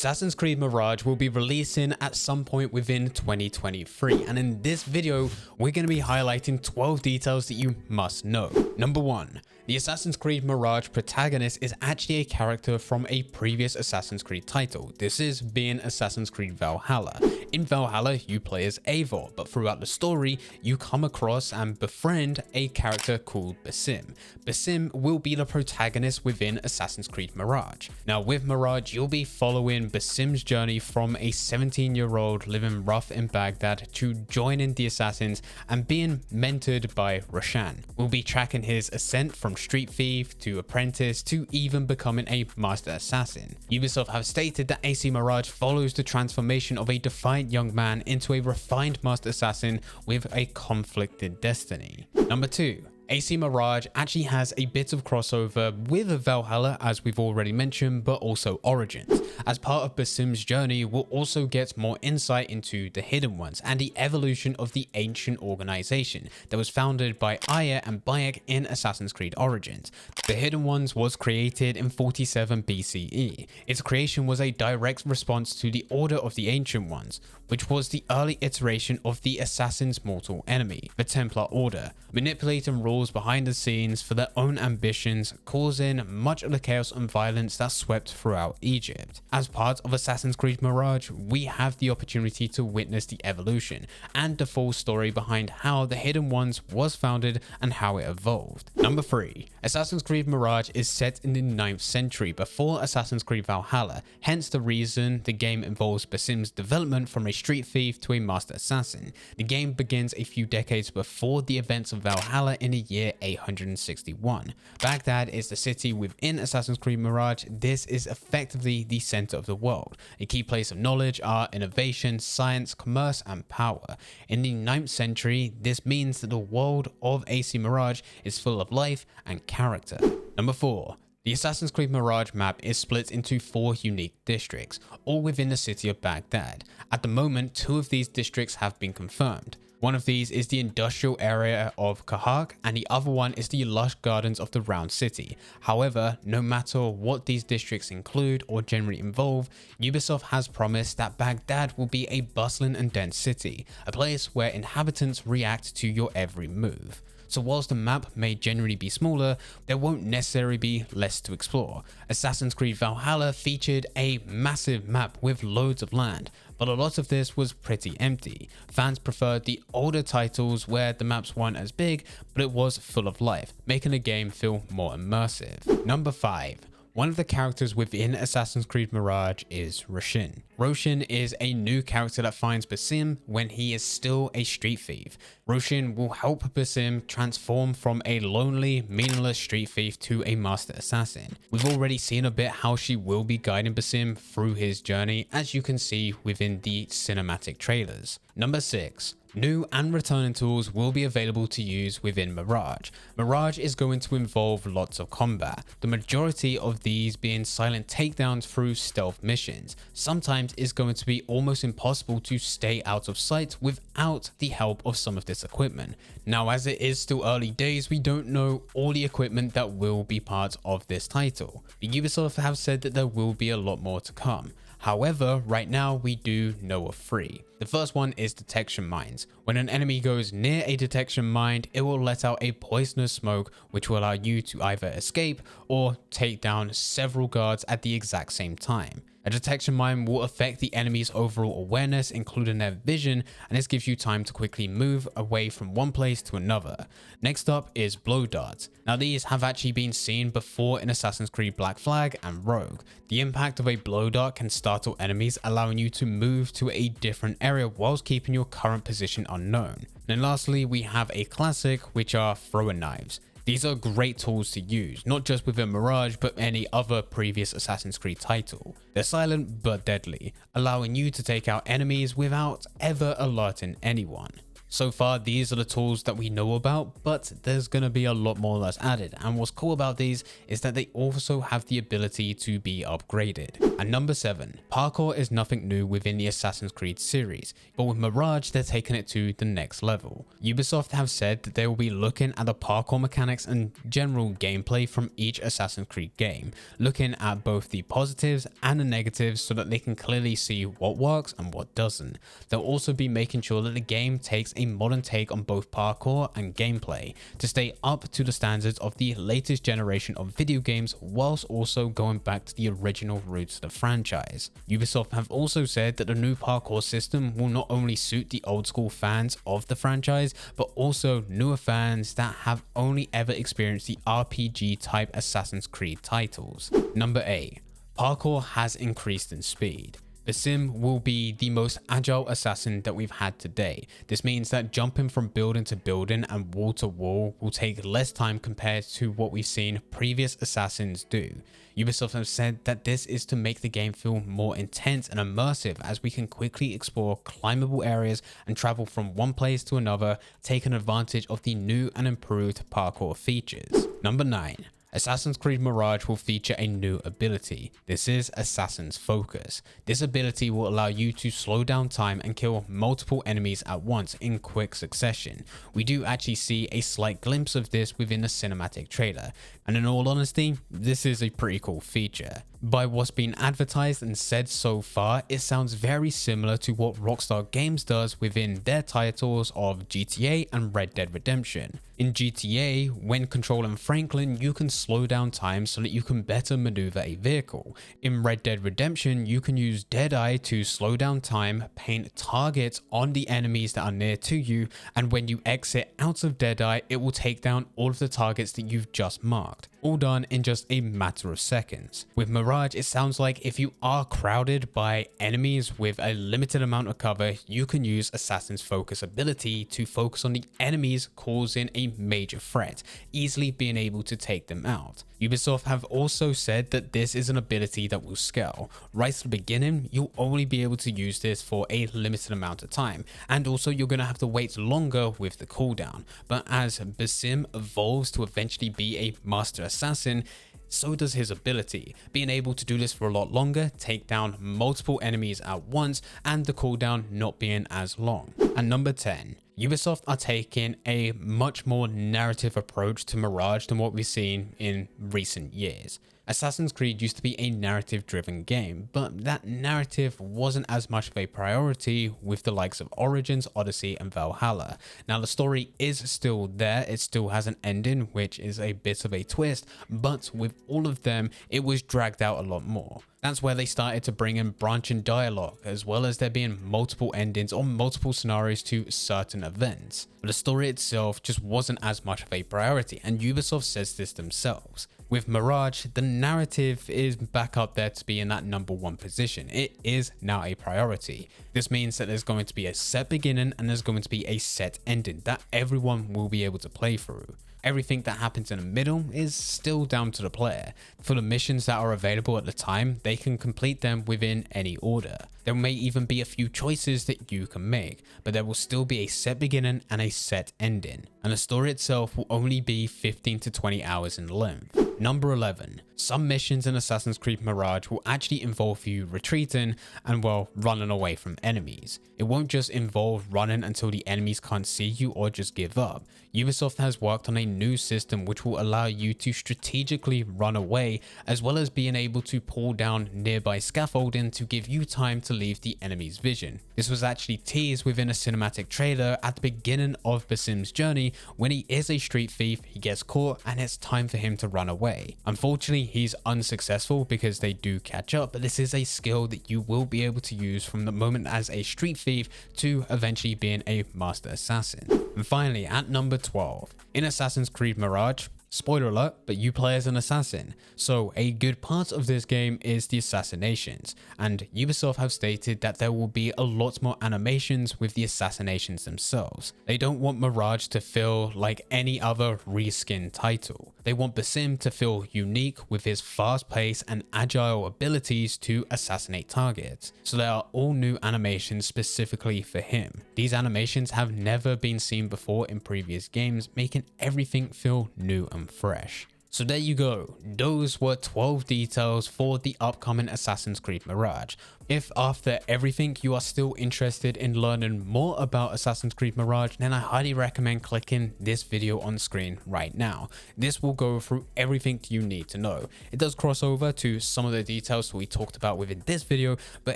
Assassin's Creed Mirage will be releasing at some point within 2023, and in this video we're going to be highlighting 12 details that you must know. Number 1. The Assassin's Creed Mirage protagonist is actually a character from a previous Assassin's Creed title. This is being Assassin's Creed Valhalla. In Valhalla, you play as Eivor, but throughout the story, you come across and befriend a character called Basim. Basim will be the protagonist within Assassin's Creed Mirage. Now, with Mirage, you'll be following Basim's journey from a 17-year-old living rough in Baghdad to joining the Assassins and being mentored by Roshan. We'll be tracking his ascent from street thief to apprentice to even becoming a master assassin. Ubisoft have stated that AC Mirage follows the transformation of a defiant young man into a refined master assassin with a conflicted destiny. Number 2. AC Mirage actually has a bit of crossover with Valhalla, as we've already mentioned, but also Origins. As part of Basim's journey, we'll also get more insight into the Hidden Ones and the evolution of the ancient organization that was founded by Aya and Bayek in Assassin's Creed Origins. The Hidden Ones was created in 47 BCE. Its creation was a direct response to the Order of the Ancient Ones, which was the early iteration of the Assassin's mortal enemy, the Templar Order, manipulating rules behind the scenes for their own ambitions, causing much of the chaos and violence that swept throughout Egypt. As part of Assassin's Creed Mirage, we have the opportunity to witness the evolution and the full story behind how the Hidden Ones was founded and how it evolved. Number 3. Assassin's Creed Mirage is set in the 9th century before Assassin's Creed Valhalla, hence the reason the game involves Basim's development from a street thief to a master assassin. The game begins a few decades before the events of Valhalla in the year 861. Baghdad is the city within Assassin's Creed Mirage. This is effectively the center of the world, a key place of knowledge, art, innovation, science, commerce, and power. In the 9th century, this means that the world of AC Mirage is full of life and character. Number 4. The Assassin's Creed Mirage map is split into 4 unique districts, all within the city of Baghdad. At the moment, 2 of these districts have been confirmed. One of these is the industrial area of Kahak, and the other one is the lush gardens of the Round City. However, no matter what these districts include or generally involve, Ubisoft has promised that Baghdad will be a bustling and dense city, a place where inhabitants react to your every move. So whilst the map may generally be smaller, there won't necessarily be less to explore. Assassin's Creed Valhalla featured a massive map with loads of land, but a lot of this was pretty empty. Fans preferred the older titles where the maps weren't as big, but it was full of life, making the game feel more immersive. Number 5. One of the characters within Assassin's Creed Mirage is Roshan. Roshan is a new character that finds Basim when he is still a street thief. Roshan will help Basim transform from a lonely, meaningless street thief to a master assassin. We've already seen a bit how she will be guiding Basim through his journey, as you can see within the cinematic trailers. Number 6. New and returning tools will be available to use within Mirage. Mirage is going to involve lots of combat, the majority of these being silent takedowns through stealth missions. Sometimes it's going to be almost impossible to stay out of sight without the help of some of this equipment. Now, as it is still early days, we don't know all the equipment that will be part of this title. Ubisoft have said that there will be a lot more to come. However, right now we do know of 3. The first one is detection mines. When an enemy goes near a detection mine, it will let out a poisonous smoke which will allow you to either escape or take down several guards at the exact same time. A detection mine will affect the enemy's overall awareness, including their vision, and this gives you time to quickly move away from one place to another. Next up is blow darts. Now, these have actually been seen before in Assassin's Creed Black Flag and Rogue. The impact of a blow dart can startle enemies, allowing you to move to a different area whilst keeping your current position unknown. And lastly, we have a classic, which are throwing knives. These are great tools to use, not just within Mirage, but any other previous Assassin's Creed title. They're silent but deadly, allowing you to take out enemies without ever alerting anyone. So far, these are the tools that we know about, but there's going to be a lot more that's added. And what's cool about these is that they also have the ability to be upgraded. And number 7, parkour is nothing new within the Assassin's Creed series, but with Mirage, they're taking it to the next level. Ubisoft have said that they will be looking at the parkour mechanics and general gameplay from each Assassin's Creed game, looking at both the positives and the negatives so that they can clearly see what works and what doesn't. They'll also be making sure that the game takes a modern take on both parkour and gameplay to stay up to the standards of the latest generation of video games, whilst also going back to the original roots of the franchise. Ubisoft have also said that the new parkour system will not only suit the old school fans of the franchise, but also newer fans that have only ever experienced the RPG type Assassin's Creed titles. Number 8, parkour has increased in speed. Basim will be the most agile assassin that we've had today. This means that jumping from building to building and wall to wall will take less time compared to what we've seen previous assassins do. Ubisoft have said that this is to make the game feel more intense and immersive, as we can quickly explore climbable areas and travel from one place to another, taking advantage of the new and improved parkour features. Number 9. Assassin's Creed Mirage will feature a new ability. This is Assassin's Focus. This ability will allow you to slow down time and kill multiple enemies at once in quick succession. We do actually see a slight glimpse of this within the cinematic trailer, and in all honesty, this is a pretty cool feature. By what's been advertised and said so far, it sounds very similar to what Rockstar Games does within their titles of GTA and Red Dead Redemption. In GTA, when controlling Franklin, you can slow down time so that you can better maneuver a vehicle. In Red Dead Redemption, you can use Deadeye to slow down time, paint targets on the enemies that are near to you, and when you exit out of Deadeye, it will take down all of the targets that you've just marked. All done in just a matter of seconds. With Mirage, it sounds like if you are crowded by enemies with a limited amount of cover, you can use Assassin's Focus ability to focus on the enemies causing a major threat, easily being able to take them out. Ubisoft have also said that this is an ability that will scale. Right at the beginning, you'll only be able to use this for a limited amount of time, and also you're going to have to wait longer with the cooldown. But as Basim evolves to eventually be a master assassin, so does his ability, being able to do this for a lot longer, take down multiple enemies at once, and the cooldown not being as long. And number 10. Ubisoft are taking a much more narrative approach to Mirage than what we've seen in recent years. Assassin's Creed used to be a narrative-driven game, but that narrative wasn't as much of a priority with the likes of Origins, Odyssey, and Valhalla. Now, the story is still there, it still has an ending, which is a bit of a twist, but with all of them, it was dragged out a lot more. That's where they started to bring in branching dialogue, as well as there being multiple endings or multiple scenarios to certain events. But the story itself just wasn't as much of a priority, and Ubisoft says this themselves. With Mirage, the narrative is back up there to be in that number 1 position. It is now a priority. This means that there's going to be a set beginning and there's going to be a set ending that everyone will be able to play through. Everything that happens in the middle is still down to the player. For the missions that are available at the time, they can complete them within any order. There may even be a few choices that you can make, but there will still be a set beginning and a set ending, and the story itself will only be 15 to 20 hours in length. Number 11. Some missions in Assassin's Creed Mirage will actually involve you retreating and, well, running away from enemies. It won't just involve running until the enemies can't see you or just give up. Ubisoft has worked on a new system which will allow you to strategically run away, as well as being able to pull down nearby scaffolding to give you time to leave the enemy's vision. This was actually teased within a cinematic trailer at the beginning of Basim's journey. When he is a street thief, he gets caught and it's time for him to run away. Unfortunately, he's unsuccessful because they do catch up, but this is a skill that you will be able to use from the moment as a street thief to eventually being a master assassin. And finally, at number 12, in Assassin's Creed Mirage, Spoiler alert, but you play as an assassin. So a good part of this game is the Assassinations, and Ubisoft have stated that there will be a lot more animations with the Assassinations themselves. They don't want Mirage to feel like any other reskin title. They want Basim to feel unique with his fast pace and agile abilities to assassinate targets. So there are all new animations specifically for him. These animations have never been seen before in previous games, making everything feel new and fresh. So there you go, those were 12 details for the upcoming Assassin's Creed Mirage. If after everything you are still interested in learning more about Assassin's Creed Mirage, then I highly recommend clicking this video on screen right now. This will go through everything you need to know. It does cross over to some of the details we talked about within this video, but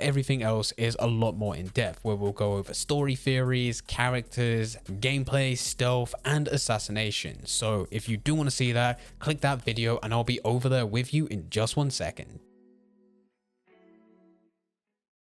everything else is a lot more in depth, where we'll go over story theories, characters, gameplay, stealth, and assassination. So if you do want to see that, click that video and I'll be over there with you in just 1 second.